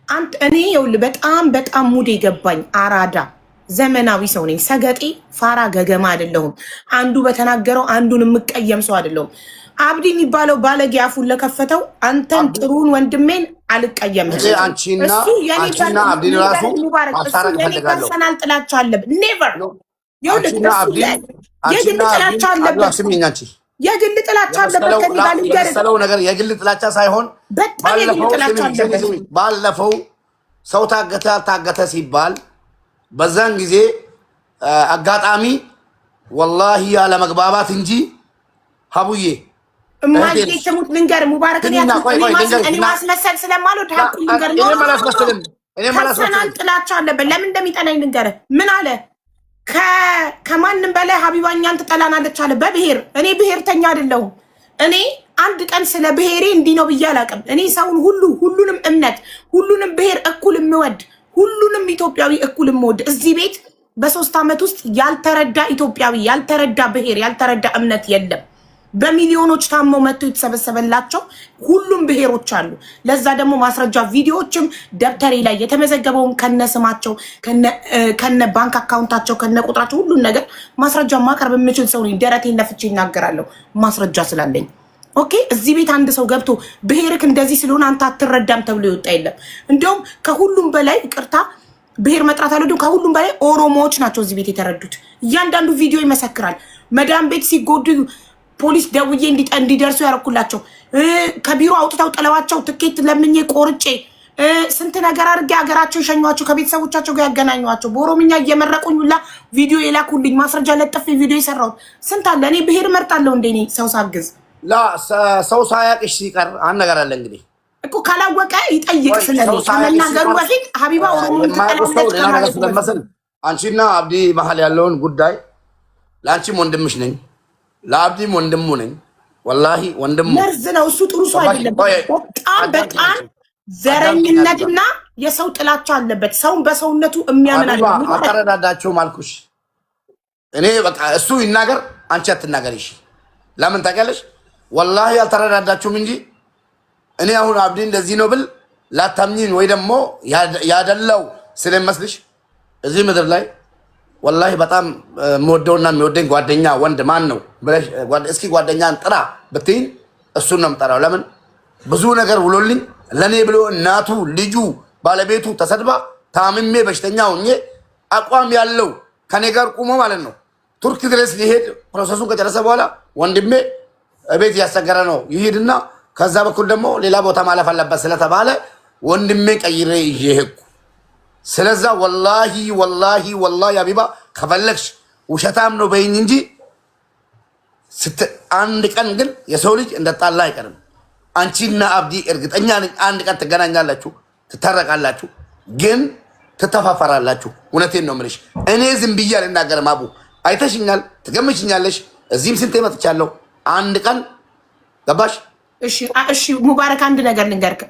አንተ እኔ ይኸውልህ በጣም ሙድ የገባኝ አራዳ ዘመናዊ ሰው ነኝ። ሰገጤ ፋራ ገገማ አይደለሁም። አንዱ በተናገረው አንዱን የምቀየም ሰው አይደለሁም። አብዲ የሚባለው ባለጌ አፉን ለከፈተው አንተን ጥሩን ወንድሜን አልቀየም። እሱ የኔ ፐርሰናል ጥላቻ አለብን። ኔቨር ይኸውልህ የግል ጥላቻ አለበት። የግል ጥላቻ አለበት። ከሚባለው ነገር የግል ጥላቻ ሳይሆን በጣም የግል ጥላቻ አለበት። ባለፈው ሰው ታገተ ሲባል በዛን ጊዜ አጋጣሚ ወላሂ ያለ መግባባት እንጂ ሀቡዬ እማዬ ተሙት ልንገር ሙባረክን እኔ ማስመሰል ስለማልወድ ሀቁን ልንገር ነው። እኔ ማላስመሰል ጥላቻ አለበት። ለምን እንደሚጠላኝ ልንገር። ምን አለ ከማንም በላይ ሀቢባኛን ትጠላናለች አለ። በብሔር እኔ ብሔርተኛ አይደለሁም። እኔ አንድ ቀን ስለ ብሔሬ እንዲህ ነው ብዬ አላውቅም። እኔ ሰውን ሁሉንም እምነት ሁሉንም ብሔር እኩል የምወድ ሁሉንም ኢትዮጵያዊ እኩል የምወድ እዚህ ቤት በ3 ዓመት ውስጥ ያልተረዳ ኢትዮጵያዊ ያልተረዳ ብሔር ያልተረዳ እምነት የለም። በሚሊዮኖች ታመው መጥቶ የተሰበሰበላቸው ሁሉም ብሔሮች አሉ። ለዛ ደግሞ ማስረጃ ቪዲዮዎችም ደብተሬ ላይ የተመዘገበውን ከነስማቸው ከነ ባንክ አካውንታቸው ከነ ቁጥራቸው ሁሉን ነገር ማስረጃ ማቅረብ የምችል ሰው ነኝ። ደረቴን ነፍቼ ይናገራለሁ ማስረጃ ስላለኝ። ኦኬ እዚህ ቤት አንድ ሰው ገብቶ ብሔርክ እንደዚህ ስለሆነ አንተ አትረዳም ተብሎ ይወጣ የለም። እንደውም ከሁሉም በላይ ይቅርታ ብሔር መጥራት አልወድም። ከሁሉም በላይ ኦሮሞዎች ናቸው እዚህ ቤት የተረዱት። እያንዳንዱ ቪዲዮ ይመሰክራል። መዳም ቤት ሲጎዱ ፖሊስ ደውዬ እንዲደርሱ ያረኩላቸው፣ ከቢሮ አውጥተው ጥለዋቸው ትኬት ለምኜ ቆርጬ ስንት ነገር አድርጌ ሀገራቸው የሸኟቸው ከቤተሰቦቻቸው ጋር ያገናኟቸው በኦሮምኛ እየመረቁኝላ ቪዲዮ የላኩልኝ ማስረጃ ለጥፌ ቪዲዮ የሰራሁት ስንት አለ። እኔ ብሔር እመርጣለሁ እንደ እኔ ሰው ሳግዝ ሰው ሳያቅሽ ሲቀር አንድ ነገር አለ እንግዲህ እኮ ካላወቀ ይጠይቅ። ስለኔ ከመናገሩ በፊት ሀቢባ ኦሮሞን ትጠላለች ስለመሰል አንቺና አብዲ መሀል ያለውን ጉዳይ ለአንቺም ወንድምሽ ነኝ ለአብዲም ወንድሙ ነኝ። ወላሂ ወንድሙ መርዝ ነው እሱ። ጥሩ ሰው አይደለም። በጣም ዘረኝነትና የሰው ጥላቻ አለበት። ሰውን በሰውነቱ የሚያምን አለ። አተረዳዳችሁም አልኩሽ እኔ በቃ እሱ ይናገር አንቺ አትናገሪሽ። ለምን ታውቂያለሽ? ወላሂ አልተረዳዳችሁም እንጂ እኔ አሁን አብዲ እንደዚህ ነው ብል ላታምኚኝ ወይ ደግሞ ያደለው ስለመስልሽ እዚህ ምድር ላይ ወላሂ በጣም የምወደውና የሚወደኝ ጓደኛ ወንድ ማን ነው ብለሽ እስኪ ጓደኛን ጥራ ብትይኝ እሱን ነው የምጠራው። ለምን ብዙ ነገር ውሎልኝ ለኔ ብሎ እናቱ ልጁ ባለቤቱ ተሰድባ ታምሜ በሽተኛ ሆኜ አቋም ያለው ከኔ ጋር ቁሞ ማለት ነው ቱርክ ድረስ ሊሄድ ፕሮሰሱን ከጨረሰ በኋላ ወንድሜ ቤት እያስቸገረ ነው ይሄድና ከዛ በኩል ደግሞ ሌላ ቦታ ማለፍ አለበት ስለተባለ ወንድሜ ቀይሬ ይዤ ሄድኩ። ስለዛ ወላሂ ሀቢባ ከፈለግሽ ውሸታም ነው በይኝ እንጂ አንድ ቀን ግን የሰው ልጅ እንደጣላ አይቀርም። አንቺና አብዲ እርግጠኛ ነኝ አንድ ቀን ትገናኛላችሁ፣ ትታረቃላችሁ፣ ግን ትተፋፈራላችሁ። እውነቴን ነው የምልሽ። እኔ ዝም ብዬ አልናገርም። አቡ አይተሽኛል፣ ትገምችኛለሽ። እዚህም ስንቴ መጥቻለሁ። አንድ ቀን ገባሽ? እሺ ሙባረክ አንድ ነገር ልንገርክ፣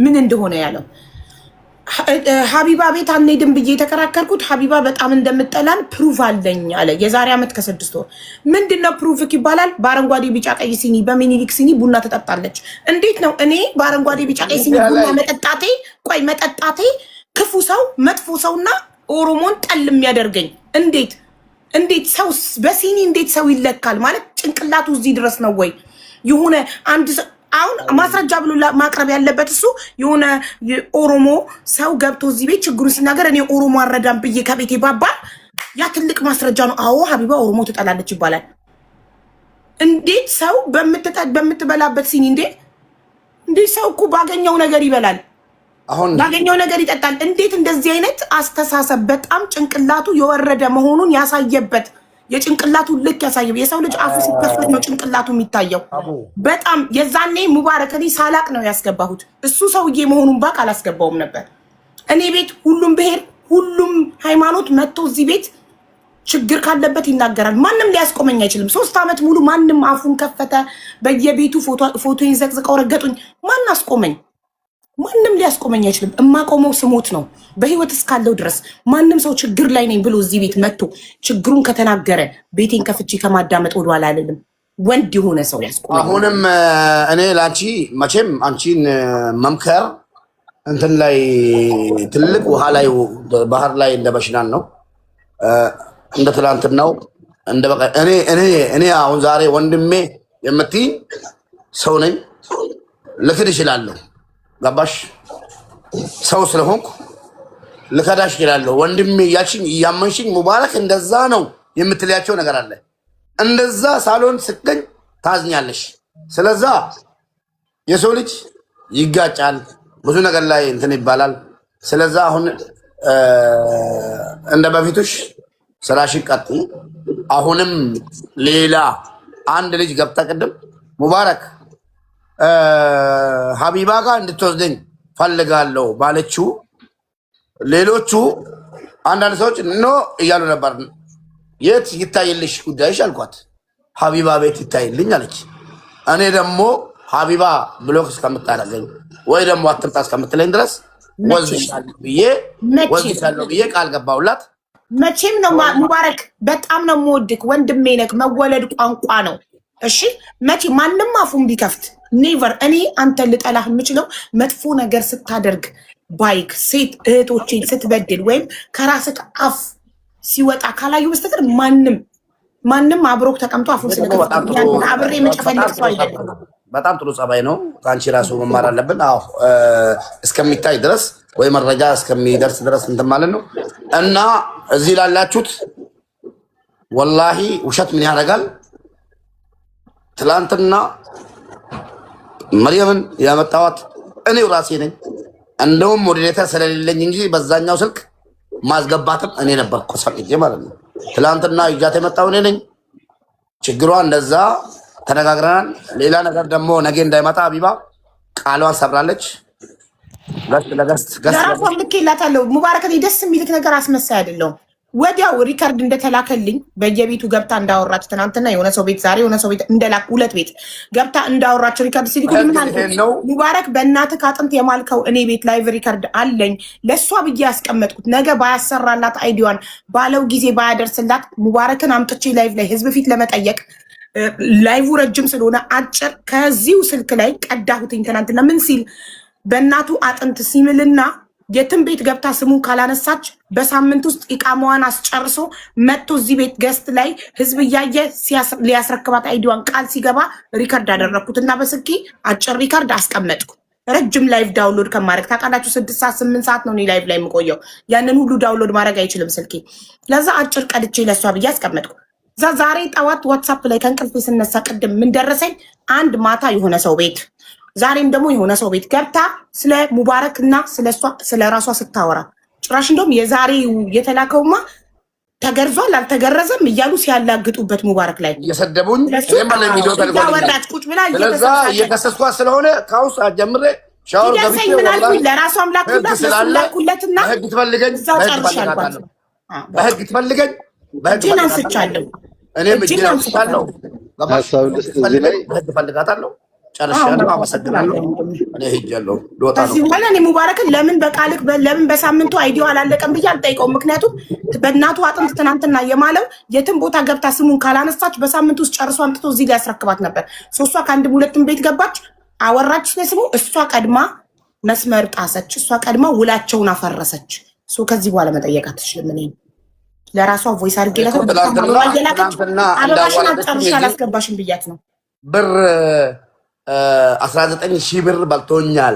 ምን እንደሆነ ያለው ሀቢባ ቤት አንሄድም ብዬ የተከራከርኩት ሀቢባ በጣም እንደምጠላን ፕሩፍ አለኝ አለ። የዛሬ ዓመት ከ6 ወር ምንድነው ፕሩፍክ ይባላል። በአረንጓዴ ቢጫ ቀይ ሲኒ በሚኒሊክ ሲኒ ቡና ትጠጣለች። እንዴት ነው እኔ በአረንጓዴ ቢጫ ቀይ ሲኒ ቡና መጠጣቴ ክፉ ሰው መጥፎ ሰውና ኦሮሞን ጠል የሚያደርገኝ? እንዴት ሰው በሲኒ እንዴት ሰው ይለካል? ማለት ጭንቅላቱ እዚህ ድረስ ነው ወይ? የሆነ አንድ አሁን ማስረጃ ብሎ ማቅረብ ያለበት እሱ የሆነ ኦሮሞ ሰው ገብቶ እዚህ ቤት ችግሩን ሲናገር እኔ ኦሮሞ አረዳም ብዬ ከቤቴ ባባል ያ ትልቅ ማስረጃ ነው። አዎ ሀቢባ ኦሮሞ ትጠላለች ይባላል። እንዴት ሰው በምትበላበት ሲኒ እንዴት ሰው እኮ ባገኘው ነገር ይበላል፣ ባገኘው ነገር ይጠጣል። እንዴት እንደዚህ አይነት አስተሳሰብ በጣም ጭንቅላቱ የወረደ መሆኑን ያሳየበት የጭንቅላቱ ልክ ያሳየው። የሰው ልጅ አፉ ሲከፈት ነው ጭንቅላቱ የሚታየው። በጣም የዛኔ ሙባረክ እኔ ሳላቅ ነው ያስገባሁት። እሱ ሰውዬ መሆኑን ባቅ አላስገባውም ነበር። እኔ ቤት ሁሉም ብሔር ሁሉም ሃይማኖት መጥቶ እዚህ ቤት ችግር ካለበት ይናገራል። ማንም ሊያስቆመኝ አይችልም። 3 ዓመት ሙሉ ማንም አፉን ከፈተ። በየቤቱ ፎቶን ዘቅዝቀው ረገጡኝ። ማን አስቆመኝ? ማንም ሊያስቆመኝ አይችልም። እማቆመው ስሞት ነው በህይወት እስካለው ድረስ። ማንም ሰው ችግር ላይ ነኝ ብሎ እዚህ ቤት መጥቶ ችግሩን ከተናገረ ቤቴን ከፍቼ ከማዳመጥ ወደኋላ አልልም። ወንድ የሆነ ሰው ያስቆመኝ። አሁንም እኔ ላንቺ መቼም አንቺን መምከር እንትን ላይ ትልቅ ውሃ ላይ ባህር ላይ እንደ በሽናን ነው እንደ ትላንትናው እንደ በቃ እኔ አሁን ዛሬ ወንድሜ የምትይኝ ሰው ነኝ። ልክድ እችላለሁ። ገባሽ? ሰው ስለሆንኩ ልከዳሽ እችላለሁ። ወንድሜ እያልሽኝ እያመንሽኝ ሙባረክ እንደዛ ነው የምትልያቸው ነገር አለ። እንደዛ ሳሎን ስገኝ ታዝኛለሽ። ስለዛ የሰው ልጅ ይጋጫል፣ ብዙ ነገር ላይ እንትን ይባላል። ስለዛ አሁን እንደ በፊቱሽ ስራሽን ቀጥይ። አሁንም ሌላ አንድ ልጅ ገብታ ቅድም ሙባረክ ሀቢባ ጋር እንድትወስደኝ ፈልጋለሁ ባለችው ሌሎቹ አንዳንድ ሰዎች ኖ እያሉ ነበር። የት ይታይልሽ ጉዳይሽ አልኳት። ሀቢባ ቤት ይታይልኝ አለች። እኔ ደግሞ ሀቢባ ብሎክ እስከምታደርገኝ ወይ ደግሞ አትምጣ እስከምትለኝ ድረስ ወዝሻለሁ ብዬ ቃል ገባሁላት። መቼም ነው ሙባረክ፣ በጣም ነው የምወድክ ወንድሜ ነክ። መወለድ ቋንቋ ነው። እሺ መቼ ማንም አፉን ቢከፍት ኔቨር። እኔ አንተ ልጠላህ የምችለው መጥፎ ነገር ስታደርግ ባይክ ሴት እህቶቼን ስትበድል ወይም ከራስህ አፍ ሲወጣ ካላዩ በስተቀር ማንም አብሮክ ተቀምጦ አፉን ስለከፍት አብሬ መጨፈለቅ ሰው አይደለም። በጣም ጥሩ ጸባይ ነው። ከአንቺ ራሱ መማር አለብን። አዎ እስከሚታይ ድረስ ወይ መረጃ እስከሚደርስ ድረስ እንትን ማለት ነው። እና እዚህ ላላችሁት ወላሂ ውሸት ምን ያደርጋል? ትላንትና መርየምን ያመጣዋት እኔው ራሴ ነኝ። እንደውም ሞዴሬተር ስለሌለኝ እንጂ በዛኛው ስልክ ማስገባትም እኔ ነበር ኮስፈቅጄ ማለት ነው። ትላንትና ይጃት የመጣው እኔ ነኝ። ችግሯ እንደዛ ተነጋግረናል። ሌላ ነገር ደግሞ ነገ እንዳይመጣ ሀቢባ ቃሏን ሰብራለች። ገስት ለራሷ ልኬላታለሁ። ሙባረክ ደስ የሚልክ ነገር አስመሳይ አይደለሁም። ወዲያው ሪከርድ እንደተላከልኝ በየቤቱ ገብታ እንዳወራች ትናንትና የሆነ ሰው ቤት ዛሬ የሆነ ሰው ቤት እንደላክ 2 ቤት ገብታ እንዳወራች ሪከርድ ሲልኩ ሙባረክ በእናትህ አጥንት የማልከው እኔ ቤት ላይቭ ሪከርድ አለኝ ለእሷ ብዬ ያስቀመጥኩት ነገ ባያሰራላት አይዲዋን ባለው ጊዜ ባያደርስላት ሙባረክን አምጥቼ ላይቭ ላይ ህዝብ ፊት ለመጠየቅ ላይቭ ረጅም ስለሆነ አጭር ከዚሁ ስልክ ላይ ቀዳሁትኝ። ትናንትና ምን ሲል በእናቱ አጥንት ሲምልና የትም ቤት ገብታ ስሙን ካላነሳች በሳምንት ውስጥ ኢቃማዋን አስጨርሶ መጥቶ እዚህ ቤት ገስት ላይ ህዝብ እያየ ሊያስረክባት አይዲዋን ቃል ሲገባ ሪከርድ አደረግኩት እና በስልኬ አጭር ሪከርድ አስቀመጥኩ። ረጅም ላይቭ ዳውንሎድ ከማድረግ ታውቃላችሁ 6 ሰዓት 8 ሰዓት ነው እኔ ላይቭ ላይ የምቆየው። ያንን ሁሉ ዳውንሎድ ማድረግ አይችልም ስልኬ። ለዛ አጭር ቀድቼ ለሷ ብዬ አስቀመጥኩ። ዛሬ ጠዋት ዋትሳፕ ላይ ከእንቅልፌ ስነሳ ቅድም ምን ደረሰኝ? አንድ ማታ የሆነ ሰው ቤት ዛሬም ደግሞ የሆነ ሰው ቤት ገብታ ስለ ሙባረክ እና ስለ ራሷ ስታወራ ጭራሽ እንደውም የዛሬው የተላከውማ ተገርዟል አልተገረዘም እያሉ ሲያላግጡበት ሙባረክ ላይ እየሰደቡኝ ወራች ቁጭ ብላ እየከሰስኳ ስለሆነ ካውስ አጀምሬ ሻወር ገብቼ ለራሷ አምላኩለትና በህግ ትፈልገኝ በህግ ትፈልገኝ እጄን አንስቻለሁ። እኔም እጄን አንስቻለሁ። በህግ ፈልጋታለሁ። ጨርሻለሁ። አመሰግናለሁ። እኔ ሄጃለሁ። ከዚህ በኋላ እኔ ሙባረክን ለምን በቃልክ ለምን በሳምንቱ አይዲዮ አላለቀም ብዬ አልጠይቀውም። ምክንያቱም በእናቱ አጥንት ትናንትና የማለው የትም ቦታ ገብታ ስሙን ካላነሳች በሳምንቱ ውስጥ ጨርሶ አምጥቶ እዚህ ላይ ያስረክባት ነበር። እሷ ከአንድም ሁለትም ቤት ገባች፣ አወራች ስለስሙ። እሷ ቀድማ መስመር ጣሰች። እሷ ቀድማ ውላቸውን አፈረሰች። ከዚህ በኋላ መጠየቅ አትችልም። እኔ ለራሷ ቮይስ አድርጌ አበባሽን አጨርሻ አላስገባሽም ብያት ነው። ብር 19,000 ብር በልቶኛል፣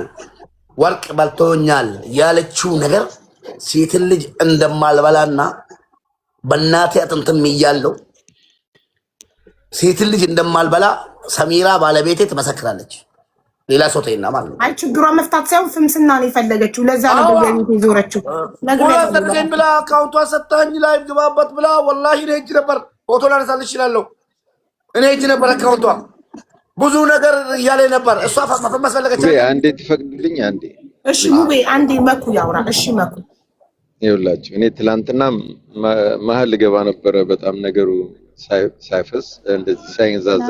ወርቅ በልቶኛል ያለችው ነገር ሴትን ልጅ እንደማልበላና በእናቴ አጥንትም እያለው ሴትን ልጅ እንደማልበላ ሰሚራ ባለቤቴ ትመሰክራለች። ሌላ ሰው ተይና ማለት ነው። አይ ችግሯን መፍታት ሳይሆን ፍምስና ነው የፈለገችው። ለዛ ነው በየቤት የዞረችው። ነገርን ብላ አካውንቷ ሰጣኝ ላይ ግባበት ብላ ወላሂ እኔ እጅ ነበር ፎቶ ላነሳልሽ እችላለሁ። እኔ እጅ ነበር አካውንቷ ብዙ ነገር እያለ ነበር። እሷ መፈመስ ፈለገች። አንዴ ትፈቅድልኝ? አንዴ እሺ ሙቤ አንዴ መኩ ያውራ። እሺ መኩ ይኸውላችሁ እኔ ትላንትና መሀል ገባ ነበረ በጣም ነገሩ ሳይፈስ እንደዚህ ሳይንዛዛ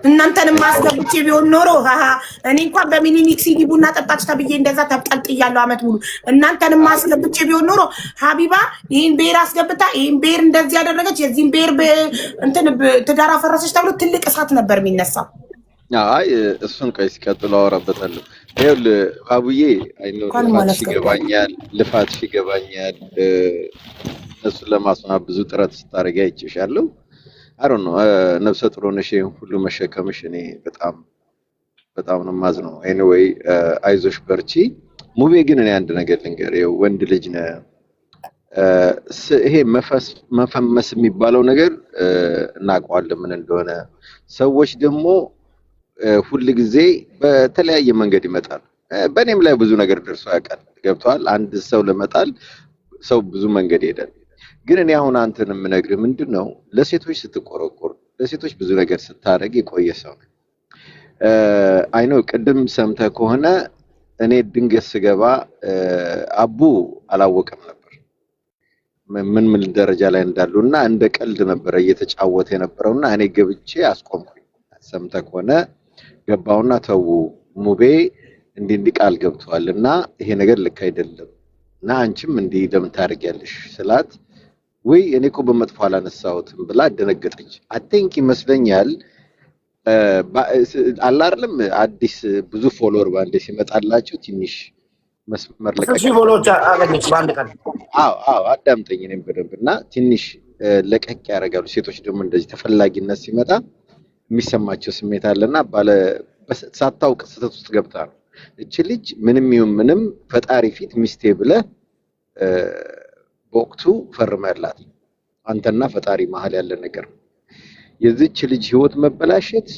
እናንተንም ማስገብቼ ቢሆን ኖሮ እኔ እንኳን በሚኒሊክ ሲዲ ቡና ጠጣች ተብዬ እንደዛ ተብጠልጥያለሁ አመት ሙሉ። እናንተንም ማስገብቼ ቢሆን ኖሮ ሀቢባ ይህን ብሔር አስገብታ ይህን ብሔር እንደዚህ ያደረገች የዚህን ብሔር እንትን ትዳር አፈረሰች ተብሎ ትልቅ እሳት ነበር የሚነሳው። አይ እሱን ቆይ ሲቀጥሉ አወራበታለሁ። ይኸውልህ አቡዬ አይኖ እንኳን ማለት ልፋትሽ ገባ ይገባኛል፣ ልፋትሽ ይገባኛል። እሱን ለማስማት ብዙ ጥረት ስታደርጊ አይቼሻለሁ። አሮ ነው ነፍሰ ጡር ሆነሽ ይሄን ሁሉ መሸከምሽ እኔ በጣም በጣም ነው የማዝነው። ኤኒዌይ አይዞሽ በርቺ። ሙቤ ግን እኔ አንድ ነገር ልንገር፣ ይኸው ወንድ ልጅ ነህ። ይሄ መፈመስ የሚባለው ነገር እናውቀዋለን ምን እንደሆነ። ሰዎች ደግሞ ሁል ጊዜ በተለያየ መንገድ ይመጣል። በእኔም ላይ ብዙ ነገር ደርሶ ያውቃል። ገብቷል። አንድ ሰው ለመጣል ሰው ብዙ መንገድ ይሄዳል። ግን እኔ አሁን አንተን የምነግርህ ምንድነው ለሴቶች ስትቆረቆር፣ ለሴቶች ብዙ ነገር ስታደርግ የቆየ ሰው ነው። አይኖ ቅድም ሰምተህ ከሆነ እኔ ድንገት ስገባ አቡ አላወቀም ነበር ምን ደረጃ ላይ እንዳሉና እንደ ቀልድ ነበር እየተጫወተ የነበረውና እኔ ገብቼ አስቆምኩኝ። ሰምተህ ከሆነ ገባውና ተው ሙቤ እንዲህ ቃል ገብቷልና ይሄ ነገር ልክ አይደለም እና አንቺም እንዲህ ለምን ታደርጊያለሽ ስላት ወይ እኔ እኮ በመጥፎ አላነሳሁትም ብላ ደነገጠች። አይ ቲንክ ይመስለኛል አላርለም አዲስ ብዙ ፎሎወር ባንዴ ሲመጣላችሁ ትንሽ መስመር ለቀቅ ፎሎወር አገኘች ባንድ ቀን። አዎ አዳምጠኝ እኔም በደንብና ትንሽ ለቀቅ ያደርጋሉ። ሴቶች ደግሞ እንደዚህ ተፈላጊነት ሲመጣ የሚሰማቸው ስሜት አለና ባለ ሳታውቅ ስህተት ውስጥ ገብታ ነው እቺ ልጅ ምንም ይሁን ምንም ፈጣሪ ፊት ሚስቴ ብለህ በወቅቱ ፈርመላት አንተና ፈጣሪ መሀል ያለ ነገር የዚች ልጅ ህይወት መበላሸት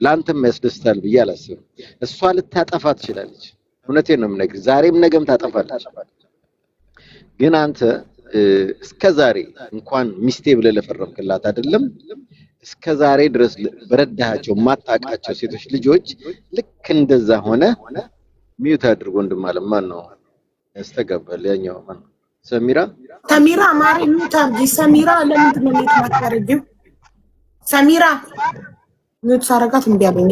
ላንተም ያስደስታል ብዬ አላስብም። እሷ ልታጠፋ ትችላለች፣ እውነቴን ነው የምነግርህ፣ ዛሬም ነገም ታጠፋለች። ግን አንተ እስከዛሬ እንኳን ሚስቴ ብለህ ለፈረምክላት አይደለም እስከዛሬ ድረስ በረዳሃቸው ማጣቃቸው ሴቶች ልጆች ልክ እንደዛ ሆነ ሚዩት አድርጎ እንደማለም ማን ነው ያስተጋባል? ያኛው ማን ነው? ሰሚራ ማሪ ሚዩት አድርጊ። ሰሚራ ለምንድን ነው ሚዩት ማታረጊው? ሰሚራ ሚዩት ሳረጋት እምቢ አለኝ።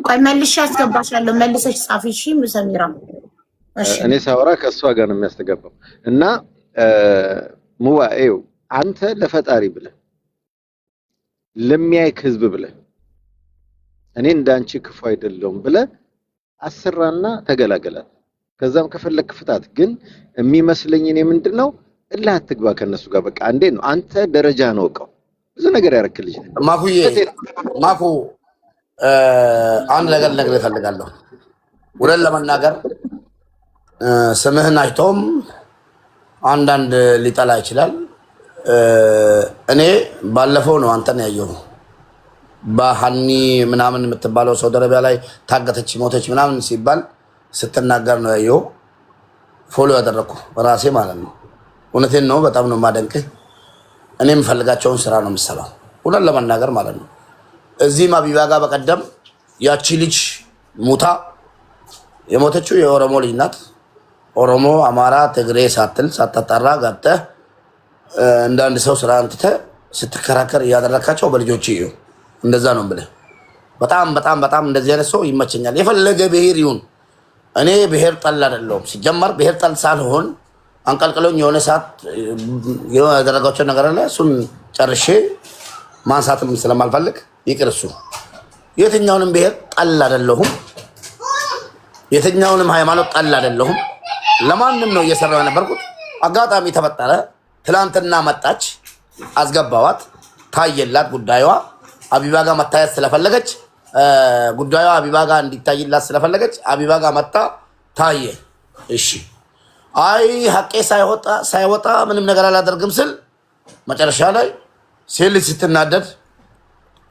ቆይ መልሼ አስገባሻለሁ፣ መልሰሽ ጻፊ። እሺ ሰሚራ፣ እሺ እኔ ሳወራ ከሷ ጋር ነው የሚያስተጋባው። እና ሙባኤው አንተ ለፈጣሪ ብለህ ለሚያይክ ህዝብ ብለህ እኔ እንዳንቺ ክፉ አይደለም ብለህ አስራና ተገላገላት። ከዛም ከፈለክ ፍታት። ግን የሚመስለኝ እኔ ምንድነው እላህ አትግባ ከነሱ ጋር። በቃ እንዴ ነው አንተ ደረጃ ነው እቀው ብዙ ነገር ያረክልኝ ማኩዬ ማኩ አንድ ነገር ልነግርህ እፈልጋለሁ። ወለል ለመናገር ስምህን አይቶም አንዳንድ ሊጠላ ይችላል። እኔ ባለፈው ነው አንተን ያየው በሐኒ ምናምን የምትባለው ሳውዲ አረቢያ ላይ ታገተች ሞተች ምናምን ሲባል ስትናገር ነው ያየው። ፎሎ ያደረኩ ራሴ ማለት ነው። እውነቴን ነው። በጣም ነው ማደንቅህ። እኔም ፈልጋቸውን ስራ ነው የምሰራው ሁሉ ለመናገር ማለት ነው። እዚህም አቢባ ጋር በቀደም ያቺ ልጅ ሙታ የሞተችው የኦሮሞ ልጅ ናት። ኦሮሞ፣ አማራ፣ ትግሬ ሳትል ሳታጣራ ገብተህ እንደ አንድ ሰው ስራ አንተተ ስትከራከር እያደረካቸው በልጆች እዩ። እንደዛ ነው ብለህ በጣም በጣም በጣም እንደዚህ አይነት ሰው ይመቸኛል። የፈለገ ብሔር ይሁን። እኔ ብሔር ጠል አይደለሁም። ሲጀመር ብሔር ጠል ሳልሆን አንቀልቅሎኝ የሆነ ሰዓት ያደረጋቸው ነገር አለ። እሱን ጨርሼ ማንሳትም ስለማልፈልግ ይቅር። እሱ የትኛውንም ብሔር ጠል አይደለሁም። የትኛውንም ሃይማኖት ጠል አይደለሁም። ለማንም ነው እየሰራው የነበርኩት። አጋጣሚ ተፈጠረ። ትላንትና መጣች፣ አስገባዋት፣ ታየላት። ጉዳዩዋ አቢባ ጋር መታየት ስለፈለገች ጉዳዩዋ አቢባ ጋር እንዲታይላት ስለፈለገች አቢባ ጋር መጣ፣ ታየ። እሺ አይ ሐቄ ሳይወጣ ምንም ነገር አላደርግም ስል መጨረሻ ላይ ሴት ልጅ ስትናደድ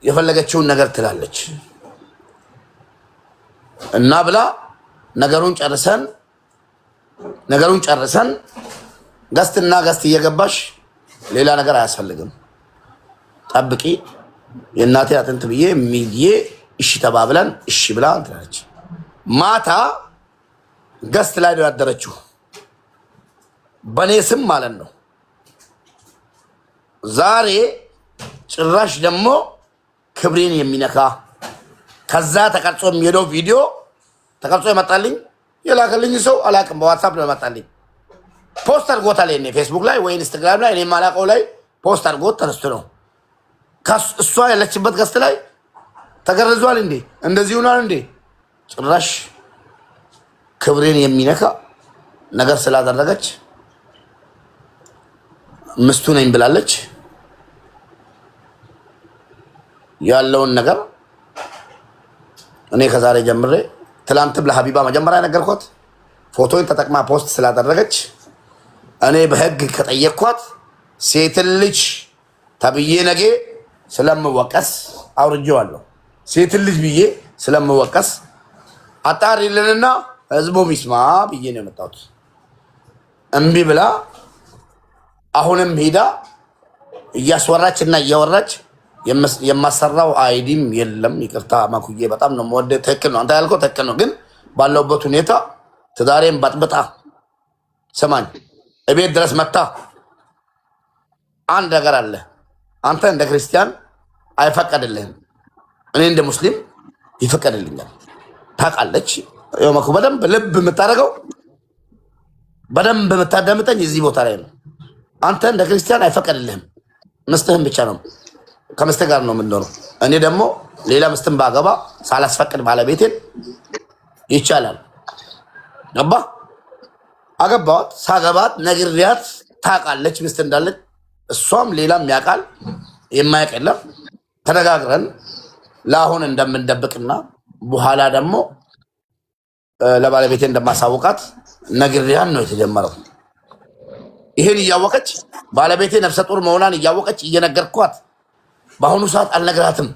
የፈለገችውን ነገር ትላለች እና ብላ ነገሩን ጨርሰን ገስትና ገስት እየገባሽ ሌላ ነገር አያስፈልግም ጠብቂ የእናቴ አጥንት ብዬ ሚዬ እሺ ተባብለን እሺ ብላ ትላለች። ማታ ገስት ላይ ነው ያደረችው በኔ ስም ማለት ነው። ዛሬ ጭራሽ ደግሞ ክብሬን የሚነካ ከዛ ተቀርጾ የሚሄደው ቪዲዮ ተቀርጾ ይመጣልኝ። የላከልኝ ሰው አላቅም፣ በዋትስአፕ ነው ይመጣልኝ። ፖስት አድርጎታል ላይ ፌስቡክ ላይ ወይ ኢንስታግራም ላይ እኔ ማላቀው ላይ ፖስት አድርጎት ተነስቶ ነው እሷ ያለችበት ገስት ላይ ተገርዟል እንዴ እንደዚህ ሆኗል እንዴ ጭራሽ ክብሬን የሚነካ ነገር ስላደረገች ምስቱ ነኝ ብላለች። ያለውን ነገር እኔ ከዛሬ ጀምሬ ትላንትም ለሀቢባ መጀመሪያ ነገርኳት። ፎቶን ተጠቅማ ፖስት ስላደረገች እኔ በህግ ከጠየቅኳት ሴት ልጅ ተብዬ ነገ ስለምወቀስ አውርጄዋለሁ። ሴት ልጅ ብዬ ስለምወቀስ አጣሪልንና ህዝቡ ሚስማ ብዬ ነው የመጣሁት። እምቢ ብላ አሁንም ሄዳ እያስወራች እና እያወራች የማሰራው አይዲም የለም። ይቅርታ ማኩዬ በጣም ነው የምወደው። ትክክል ነው አንተ ያልከው ትክክል ነው። ግን ባለውበት ሁኔታ ትዳሬን ባጥብጣ ስማኝ እቤት ድረስ መታ አንድ ነገር አለ። አንተ እንደ ክርስቲያን አይፈቀድልህም፣ እኔ እንደ ሙስሊም ይፈቀድልኛል። ታውቃለች። ማኩ በደንብ ልብ የምታደርገው በደንብ የምታዳምጠኝ እዚህ ቦታ ላይ ነው። አንተ እንደ ክርስቲያን አይፈቀድልህም፣ ምስትህን ብቻ ነው ከምስት ጋር ነው የምንኖረው። እኔ ደግሞ ሌላ ምስትን ባገባ ሳላስፈቅድ ባለቤቴን ይቻላል። ገባ አገባዋት። ሳገባት ነግሬያት ታውቃለች ምስት እንዳለች። እሷም ሌላም ያውቃል፣ የማያውቅ የለም። ተነጋግረን ለአሁን እንደምንደብቅና በኋላ ደግሞ ለባለቤቴ እንደማሳውቃት ነግሬያን ነው የተጀመረው። ይሄን እያወቀች ባለቤቴ ነፍሰ ጡር መሆኗን እያወቀች እየነገርኳት በአሁኑ ሰዓት አልነግራትም።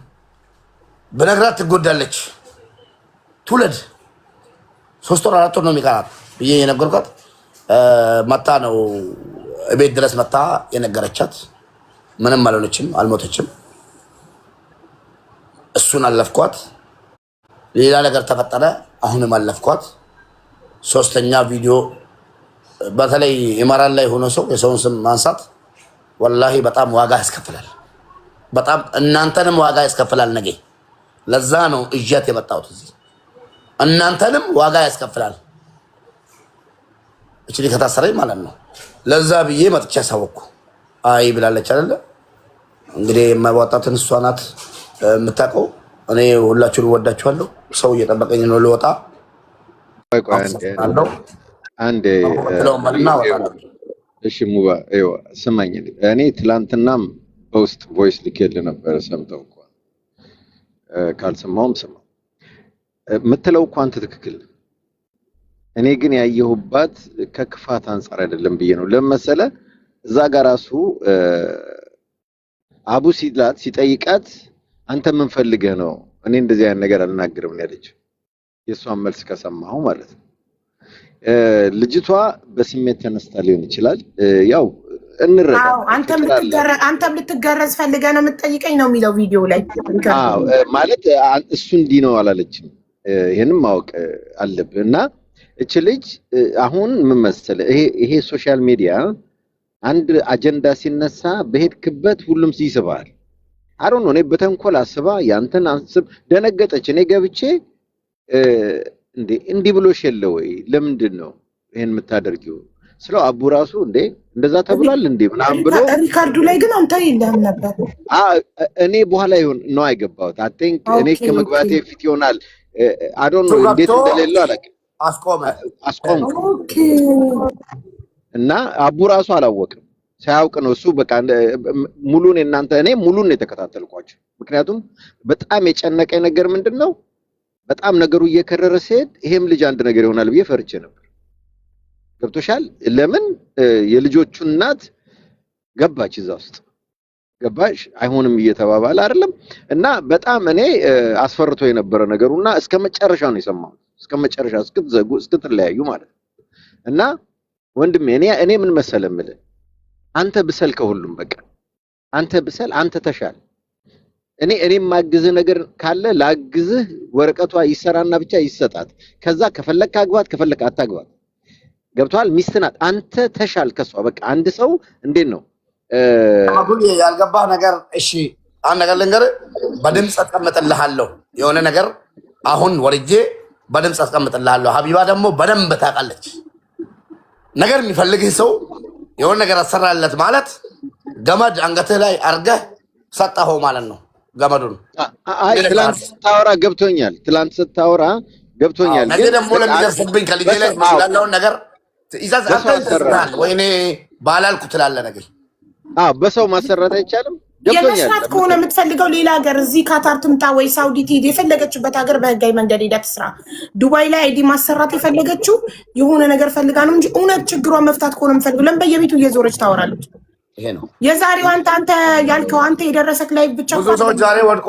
በነግራት ትጎዳለች። ትውለድ 3 ወር 4 ወር ነው የሚቀራት ብዬ የነገርኳት መታ ነው ቤት ድረስ መታ የነገረቻት። ምንም አልሆነችም፣ አልሞተችም። እሱን አለፍኳት። ሌላ ነገር ተፈጠረ፣ አሁንም አለፍኳት። 3ኛ ቪዲዮ በተለይ ኢማራን ላይ ሆኖ ሰው የሰውን ስም ማንሳት ወላሂ በጣም ዋጋ ያስከፍላል። በጣም እናንተንም ዋጋ ያስከፍላል። ነገ ለዛ ነው እጃት የመጣሁት እዚህ። እናንተንም ዋጋ ያስከፍላል። እቺ ከታሰረኝ ማለት ነው። ለዛ ብዬ መጥቻ ሳወኩ አይ ብላለች አይደለ? እንግዲህ የማይዋጣትን እሷ ናት የምታውቀው። እኔ ሁላችሁን ወዳችኋለሁ። ሰው እየጠበቀኝ ነው ልወጣ። አንዴ እሺ ሙባ ስማኝ። እኔ ትላንትናም በውስጥ ቮይስ ልኬልህ ነበር። ሰምተው እንኳን ካልሰማውም ስማ የምትለው እኮ አንተ ትክክል። እኔ ግን ያየሁባት ከክፋት አንፃር አይደለም ብዬ ነው። ለመሰለ እዛ ጋር ራሱ አቡ ሲላት ሲጠይቃት አንተ ምን ፈልገህ ነው? እኔ እንደዚህ አይነት ነገር አልናገርም ነው ያለችው። የሷን መልስ ከሰማሁ ማለት ነው። ልጅቷ በስሜት ተነስታ ሊሆን ይችላል። ያው እንረዳ። አንተም ልትገረዝ ፈልገህ ነው የምትጠይቀኝ ነው የሚለው ቪዲዮ ላይ። አዎ ማለት እሱ እንዲህ ነው አላለችም። ይሄንም ማወቅ አለብህ። እና እቺ ልጅ አሁን ምን መሰለህ ይሄ ሶሻል ሚዲያ አንድ አጀንዳ ሲነሳ በሄድክበት ሁሉም ሲስባል። አሮን ነው። እኔ በተንኮል አስባ ያንተን አንስብ ደነገጠች። እኔ ገብቼ እንዲህ ብሎሽ የለ ወይ ለምንድን ነው ይሄን የምታደርጊው ስለው አቡ ራሱ እንደዛ ተብሏል ምናምን ብሎ ሪካርዱ ላይ ግን አንተ የለህም ነበር። እኔ በኋላ ይሁን ነው አይገባውት አይ ቲንክ እኔ ከመግባቴ ፊት ይሆናል። አዶን ነው እንዴት እንደሌለው አላውቅም። አስቆም እና አቡ ራሱ አላወቅም። ሳያውቅ ነው እሱ በቃ ሙሉን እናንተ እኔ ሙሉን የተከታተልኳቸው። ምክንያቱም በጣም የጨነቀኝ ነገር ምንድነው በጣም ነገሩ እየከረረ ሲሄድ ይሄም ልጅ አንድ ነገር ይሆናል ብዬ ፈርቼ ነበር። ገብቶሻል? ለምን የልጆቹ እናት ገባች እዛ ውስጥ ገባሽ አይሆንም እየተባባለ አይደለም። እና በጣም እኔ አስፈርቶ የነበረ ነገሩና እስከመጨረሻ ነው የሰማው። እስከመጨረሻ እስክትዘጉ እስክትለያዩ ማለት ነው። እና ወንድሜ እኔ ምን መሰለምል አንተ ብሰል ከሁሉም በቃ አንተ ብሰል አንተ ተሻል። እኔ ማግዝህ ነገር ካለ ላግዝህ ወረቀቷ ይሰራና ብቻ ይሰጣት። ከዛ ከፈለክ አግባት ከፈለክ አታግባት። ገብቷል? ሚስት ናት። አንተ ተሻል ከሷ በቃ አንድ ሰው እንዴት ነው አቡል ያልገባህ ነገር እሺ አንድ ነገር ልንገርህ። በድምጽ አስቀምጥልሃለሁ የሆነ ነገር አሁን ወርጄ በድምጽ አስቀምጥልሃለሁ። ሀቢባ ደግሞ በደንብ ታውቃለች። ነገር የሚፈልግህ ሰው የሆነ ነገር አሰራለት ማለት ገመድ አንገትህ ላይ አርገህ ሰጣኸው ማለት ነው። ገመዱን አይ ትላንት ስታወራ ገብቶኛል። ትላንት ስታወራ ገብቶኛል። ነገ ደግሞ ለሚደርስብኝ ከልጄ ላይ ያለውን ነገር ኢዛዝ አታይተስታል ወይኔ ባላልኩ ትላለህ ነገር በሰው ማሰራት አይቻልም። የመስራት ከሆነ የምትፈልገው ሌላ ሀገር እዚህ ካታር ትምጣ ወይ ሳውዲ ትሄድ፣ የፈለገችበት ሀገር በህጋዊ መንገድ ሄዳ ትስራ። ዱባይ ላይ አይዲ ማሰራት የፈለገችው የሆነ ነገር ፈልጋ ነው እንጂ እውነት ችግሯን መፍታት ከሆነ የምፈልገው ለምን በየቤቱ እየዞረች ታወራለች? ይሄ ነው የዛሬው አንተ ያልከው አንተ የደረሰክ ላይ ብቻ ብዙ ሰዎች ዛሬ ወድቆ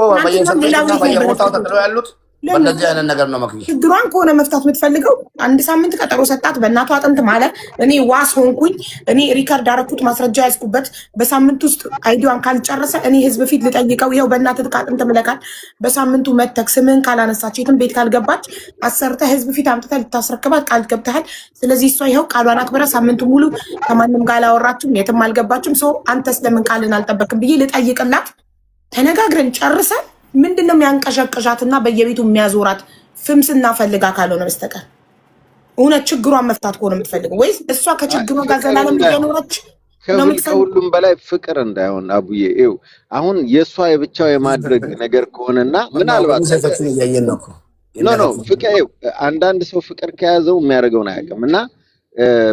በየቦታው ተጥለው ያሉት በእንደዚህ አይነት ነገር ነው። መክሊት ችግሯን ከሆነ መፍታት የምትፈልገው 1 ሳምንት ቀጠሮ ሰጣት። በእናቷ አጥንት ማለት እኔ ዋስ ሆንኩኝ። እኔ ሪከርድ አረኩት፣ ማስረጃ ያዝኩበት። በሳምንት ውስጥ አይዲዋን ካልጨረሰ እኔ ህዝብ ፊት ልጠይቀው። ይኸው በእናትህ አጥንት ምለካል። በሳምንቱ መተክ ስምህን ካላነሳች የትም ቤት ካልገባች አሰርተህ ህዝብ ፊት አምጥተህ ልታስረክባት ቃል ገብተሃል። ስለዚህ እሷ ይኸው ቃሏን አክብራ ሳምንቱ ሙሉ ከማንም ጋር አላወራችም፣ የትም አልገባችም። ሰው አንተስ ለምን ቃልን አልጠበቅም ብዬ ልጠይቅላት። ተነጋግረን ጨርሰን ምንድነው የሚያንቀዣቅዣትና በየቤቱ የሚያዞራት ፍምስና ፈልጋ ካልሆነ በስተቀር እውነት ችግሯን መፍታት ከሆነ የምትፈልገው ወይስ እሷ ከችግሯ ጋር ዘላለም እየኖረች ነው? ከሁሉም በላይ ፍቅር እንዳይሆን አቡዬ፣ ይኸው አሁን የእሷ የብቻው የማድረግ ነገር ከሆነና ምናልባት ኖ ፍቅር አንዳንድ ሰው ፍቅር ከያዘው የሚያደርገውን አያውቅም እና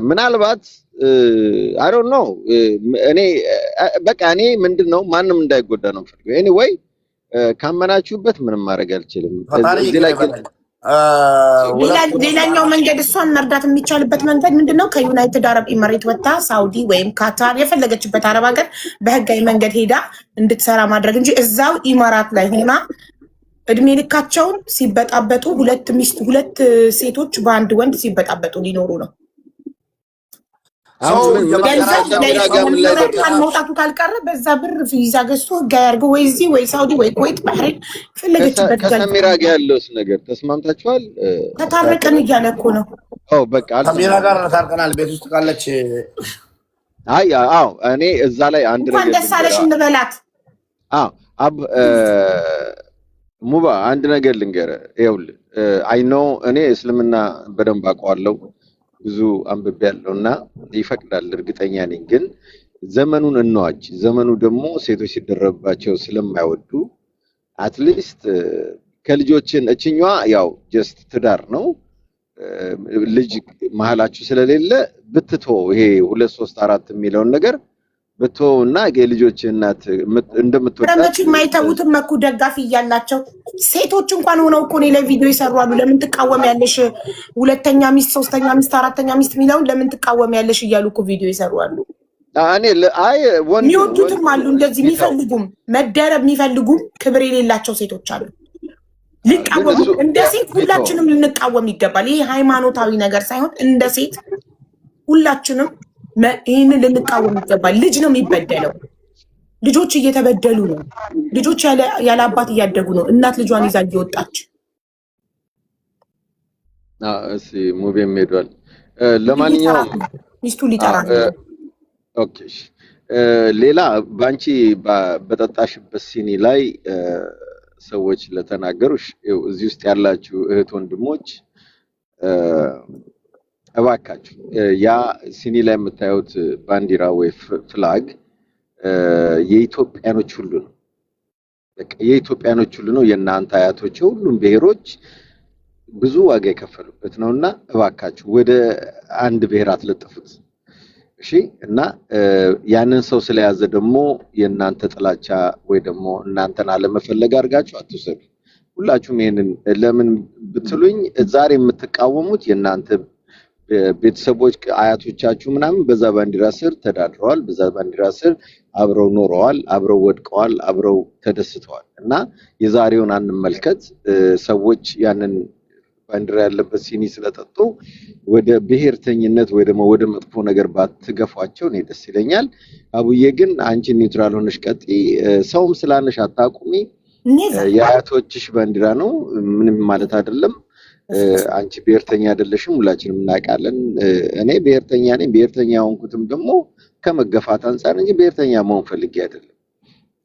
ምናልባት አይ ዶንት ኖ እኔ በቃ እኔ ምንድነው ማንም እንዳይጎዳ ነው ፈልገው ኤኒዌይ ካመናችሁበት ምንም ማድረግ አልችልም። ሌላኛው መንገድ እሷን መርዳት የሚቻልበት መንገድ ምንድነው? ከዩናይትድ አረብ ኤምሬት ወጣ ሳውዲ ወይም ካታር የፈለገችበት አረብ ሀገር በህጋዊ መንገድ ሄዳ እንድትሰራ ማድረግ እንጂ እዛው ኢማራት ላይ ሆና እድሜ ልካቸውን ሲበጣበጡ ሁለት ሴቶች በአንድ ወንድ ሲበጣበጡ ሊኖሩ ነው። መውጣቱ ካልቀረ በዛ ብር ቪዛ ገዝቶ ህጋዊ አድርጎ ወይ እዚህ ወይ ሳውዲ ወይ ኩዌት ባህሬን ፈለገችበት። ከሰሚራ ጋር ያለውስ ነገር ተስማምታችኋል? ተታረቀን እያለ እኮ ነው። በቃ ከሰሚራ ጋር ታርቀናል። ቤት ውስጥ ካለች እኔ እዛ ላይ አንድ ነገር እንኳን ደስ አለሽ እንበላት። ሙባ አንድ ነገር ልንገርህ። ይኸውልህ አይ ኖ እኔ እስልምና በደንብ አውቀዋለሁ ብዙ አንብቤ ያለውና ይፈቅዳል እርግጠኛ ነኝ። ግን ዘመኑን እንዋጅ። ዘመኑ ደግሞ ሴቶች ሲደረባቸው ስለማይወዱ አትሊስት ከልጆችን እችኛዋ ያው ጀስት ትዳር ነው ልጅ መሀላችሁ ስለሌለ ብትቶ ይሄ 2 3 4 የሚለውን ነገር ብትወውና የልጆች እናት እንደምትወዳት የማይተውትም መኩ ደጋፊ እያላቸው ሴቶች እንኳን ሆነው እኮ ላይ ቪዲዮ ይሰራሉ። ለምን ትቃወሚያለሽ? ሁለተኛ ሚስት፣ ሶስተኛ ሚስት፣ አራተኛ ሚስት የሚለውን ለምን ትቃወሚያለሽ እያሉ እኮ ቪዲዮ ይሰራሉ። የሚወዱትም አሉ እንደዚህ የሚፈልጉም መደረብ የሚፈልጉም ክብር የሌላቸው ሴቶች አሉ። ሊቃወሙ እንደ ሴት ሁላችንም ልንቃወም ይገባል። ይሄ ሃይማኖታዊ ነገር ሳይሆን እንደ ሴት ሁላችንም ይህንን ልንቃወም ይገባል። ልጅ ነው የሚበደለው። ልጆች እየተበደሉ ነው። ልጆች ያለ አባት እያደጉ ነው። እናት ልጇን ይዛ እየወጣች ሙቤም ሄዷል። ለማንኛውም ሚስቱ ሊጠራ ኦኬ። ሌላ ባንቺ በጠጣሽበት ሲኒ ላይ ሰዎች ለተናገሩሽ እዚህ ውስጥ ያላችሁ እህት ወንድሞች እባካችሁ ያ ሲኒ ላይ የምታዩት ባንዲራ ወይ ፍላግ የኢትዮጵያኖች ሁሉ ነው። በቃ የኢትዮጵያኖች ሁሉ ነው። የእናንተ አያቶች ሁሉም ብሔሮች ብዙ ዋጋ የከፈሉበት ነውና እባካችሁ ወደ አንድ ብሔር አትለጥፉት። እሺ። እና ያንን ሰው ስለያዘ ደግሞ የእናንተ ጥላቻ ወይ ደግሞ እናንተን አለመፈለግ አድርጋችሁ አትውሰዱ። ሁላችሁም ይሄንን ለምን ብትሉኝ ዛሬ የምትቃወሙት የእናንተ ቤተሰቦች አያቶቻችሁ ምናምን በዛ ባንዲራ ስር ተዳድረዋል፣ በዛ ባንዲራ ስር አብረው ኖረዋል፣ አብረው ወድቀዋል፣ አብረው ተደስተዋል። እና የዛሬውን አንመልከት። ሰዎች ያንን ባንዲራ ያለበት ሲኒ ስለጠጡ ወደ ብሔርተኝነት ወይ ደግሞ ወደ መጥፎ ነገር ባትገፏቸው እኔ ደስ ይለኛል። አቡዬ ግን አንቺ ኒውትራል ሆነሽ ቀጢ። ሰውም ስላነሽ አታቁሚ። የአያቶችሽ ባንዲራ ነው፣ ምንም ማለት አይደለም። አንቺ ብሔርተኛ አይደለሽም፣ ሁላችንም እናውቃለን። እኔ ብሔርተኛ ነኝ። ብሔርተኛ ሆንኩትም ደግሞ ከመገፋት አንፃር እንጂ ብሔርተኛ መሆን ፈልጌ አይደለም።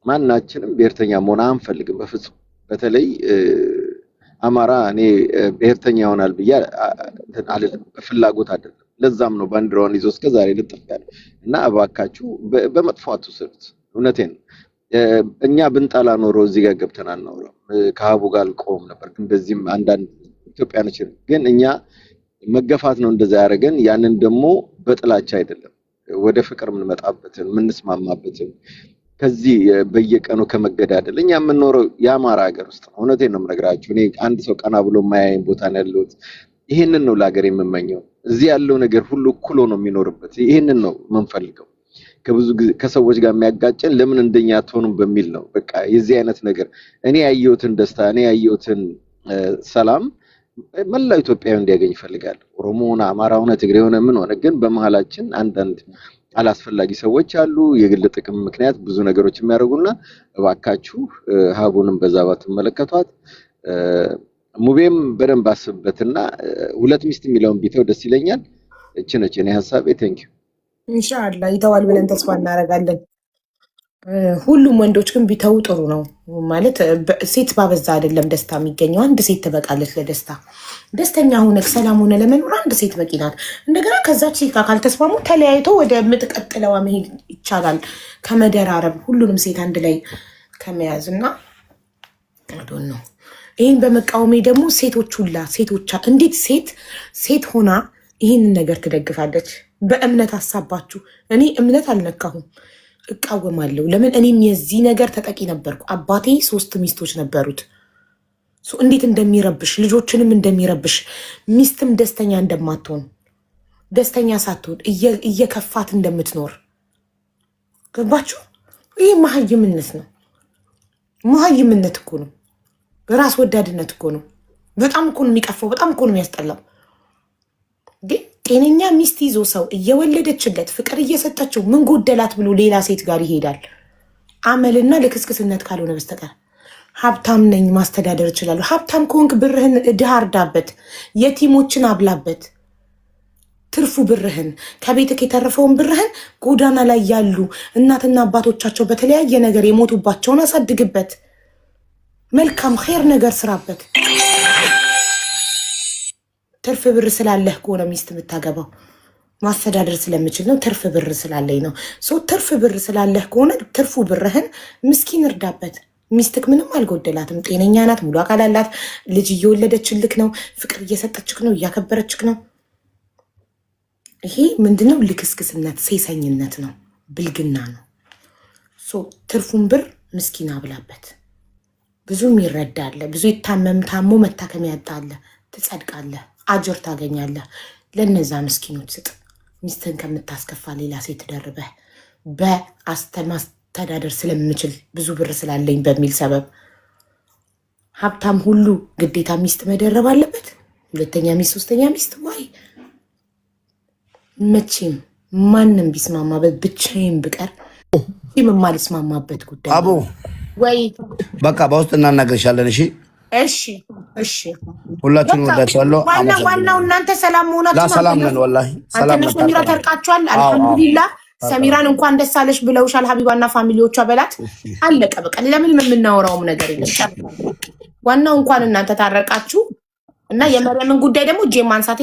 ማናችንም ብሔርተኛ መሆን አንፈልግም በፍጹም። በተለይ አማራ እኔ ብሔርተኛ ይሆናል ብዬ አልልም፣ በፍላጎት አይደለም። ለዛም ነው ባንዲራውን ይዞ እስከ ዛሬ ልጥፍ ያለው እና እባካችሁ በመጥፎ አትውሰዱት። እውነቴን ነው። እኛ ብንጠላ ኖሮ እዚህ ጋር ገብተን አናወራም፣ ከሀቡ ጋር አልቆም ነበር። ግን በዚህም አንዳንድ ኢትዮጵያኖች ግን እኛ መገፋት ነው እንደዛ ያደረገን። ያንን ደግሞ በጥላቻ አይደለም ወደ ፍቅር የምንመጣበትን የምንስማማበትን ከዚህ በየቀኑ ከመገዳደል እኛ የምንኖረው የአማራ ሀገር ውስጥ ነው። እውነቴን ነው የምነግራችሁ። እኔ አንድ ሰው ቀና ብሎ የማያየኝ ቦታ ነው ያለሁት። ይሄንን ነው ለሀገር የምመኘው። እዚህ ያለው ነገር ሁሉ እኩል ነው የሚኖርበት። ይሄንን ነው የምንፈልገው። ከብዙ ጊዜ ከሰዎች ጋር የሚያጋጨን ለምን እንደኛ አትሆኑም በሚል ነው። በቃ የዚህ አይነት ነገር እኔ ያየሁትን ደስታ እኔ ያየሁትን ሰላም መላው ኢትዮጵያዊ እንዲያገኝ ይፈልጋል። ኦሮሞ ሆነ አማራ ሆነ ትግሬ ሆነ ምን ሆነ ግን በመሃላችን አንዳንድ አላስፈላጊ ሰዎች አሉ። የግል ጥቅም ምክንያት ብዙ ነገሮች የሚያደርጉና እባካችሁ ሀቡንም በዛ ባትመለከቷት። ሙቤም በደንብ አስብበትና ሁለት ሚስት የሚለውን ቢተው ደስ ይለኛል። እቺ ነች እኔ ሐሳቤ። ቴንኪው። ኢንሻአላህ ይተዋል ብለን ተስፋ እናደርጋለን። ሁሉም ወንዶች ግን ቢተው ጥሩ ነው። ማለት ሴት ባበዛ አይደለም ደስታ የሚገኘው። አንድ ሴት ትበቃለች ለደስታ። ደስተኛ ሆነ ሰላም ሆነ ለመኖር አንድ ሴት በቂ ናት። እንደገና ከዛች ሴት ጋር ካልተስማሙ ተለያይቶ ወደ ምትቀጥለዋ መሄድ ይቻላል ከመደራረብ ሁሉንም ሴት አንድ ላይ ከመያዝ እና ነው። ይህን በመቃወሜ ደግሞ ሴቶች ሁላ ሴቶቻ እንዴት ሴት ሆና ይህንን ነገር ትደግፋለች? በእምነት አሳባችሁ። እኔ እምነት አልነካሁም፣ እቃወማለሁ። ለምን? እኔም የዚህ ነገር ተጠቂ ነበርኩ። አባቴ 3 ሚስቶች ነበሩት። እንዴት እንደሚረብሽ ልጆችንም እንደሚረብሽ ሚስትም ደስተኛ እንደማትሆን ደስተኛ ሳትሆን እየከፋት እንደምትኖር ገባችሁ? ይህ መሀይምነት ነው። መሀይምነት እኮ ነው። ራስ ወዳድነት እኮ ነው። በጣም እኮ ነው የሚቀፈው። በጣም እኮ ነው የሚያስጠላው። ግን ጤነኛ ሚስት ይዞ ሰው እየወለደችለት ፍቅር እየሰጠችው ምን ጎደላት ብሎ ሌላ ሴት ጋር ይሄዳል። አመልና ልክስክስነት ካልሆነ በስተቀር ሀብታም ነኝ ማስተዳደር እችላለሁ። ሀብታም ከሆንክ ብርህን ድሃ እርዳበት፣ የቲሞችን አብላበት። ትርፉ ብርህን ከቤትክ የተረፈውን ብርህን ጎዳና ላይ ያሉ እናትና አባቶቻቸው በተለያየ ነገር የሞቱባቸውን አሳድግበት። መልካም ኸይር ነገር ስራበት። ትርፍ ብር ስላለህ ከሆነ ሚስት የምታገባው ማስተዳደር ስለምችል ነው፣ ትርፍ ብር ስላለኝ ነው። ትርፍ ብር ስላለህ ከሆነ ትርፉ ብርህን ምስኪን እርዳበት። ሚስትክ ምንም አልጎደላትም፣ ጤነኛ ናት፣ ሙሉ አካል አላት፣ ልጅ እየወለደችልክ ነው፣ ፍቅር እየሰጠችክ ነው፣ እያከበረችክ ነው። ይሄ ምንድነው? ልክስክስነት፣ ሴሰኝነት ነው፣ ብልግና ነው። ትርፉን ብር ምስኪን አብላበት። ብዙም ይረዳለ፣ ብዙ ይታመም ታሞ መታከሚያ ያጣለ፣ ትጸድቃለህ፣ አጅር ታገኛለህ። ለነዛ ምስኪኖች ስጥ። ሚስትህን ከምታስከፋ ሌላ ሴት ደርበህ በማስተዳደር ስለምችል ብዙ ብር ስላለኝ በሚል ሰበብ ሀብታም ሁሉ ግዴታ ሚስት መደረብ አለበት? ሁለተኛ ሚስት፣ ሶስተኛ ሚስት? ዋይ መቼም ማንም ቢስማማበት ብቻዬን ብቀር የማልስማማበት ጉዳይ አቦ ወይ በቃ በውስጥ እናናገርሻለን። እሺ እሺ፣ ሁላችሁም ወዳችኋለሁ። ዋናው እናንተ ሰላም መሆናችሁ። ሰላም ነን ወላሂ። ሰላም ነን። ሰሚራ ተርቃችኋል። አልሐምዱሊላህ። ሰሚራን እንኳን ደስ አለሽ ብለውሻል ሀቢባና ፋሚሊዎቿ በላት። አለቀ በቃ። ለምን የምናወራውም ነገር የለም። ዋናው እንኳን እናንተ ታረቃችሁ እና የመረምን ጉዳይ ደግሞ ጄ ማንሳቴ